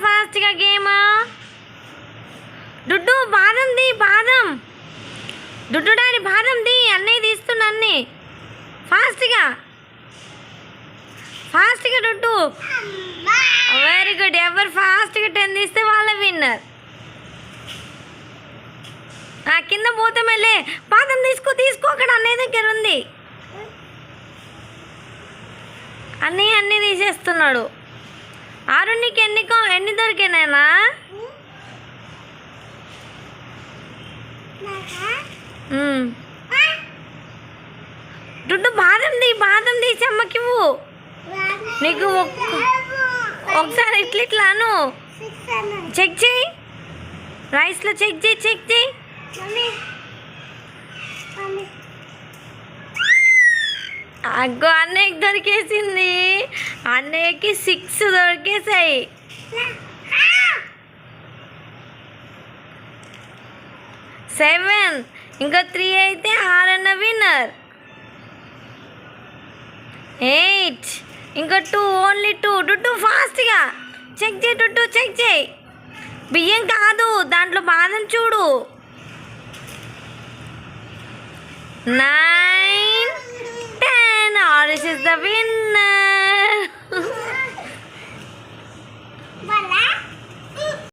ఫాస్ట్గా గేమ్. డుడ్డు బాదం ది, బాదం. డుడ్డు డాడీ బాదం ది, అన్నయ్య తీస్తున్నా అన్నీ. ఫాస్ట్గా ఫాస్ట్గా డుడ్డు. Very good. ఎవరు ఫాస్ట్గా 10 తీస్తే వాళ్ళ విన్నర్. కింద పోతే మళ్ళీ బాదం తీసుకో అక్కడ అన్నయ్య దగ్గర ఉంది. అన్నీ తీసేస్తున్నాడు. ఆరు నీకు ఎన్ని దొరికినాయినా? దుడ్డు బాదం తీసి అమ్మకివ్వు. నీకు ఒకసారి ఇట్లాను చెక్ చేయి, రైస్లో చెక్ చేయి. అగ్గో అన్నయ్యకి దొరికేసింది. అన్నయ్యకి 6 దొరికేసాయి. 7 ఇంకా 3 అయితే 6 విన్నర్. 8 ఇంకా 2 ఓన్లీ 2. డుడ్డు ఫాస్ట్గా చెక్ చేయి. డుడ్డు చెక్ చేయి. బియ్యం కాదు, దాంట్లో బాదం చూడు. 9 10. Orange is the win.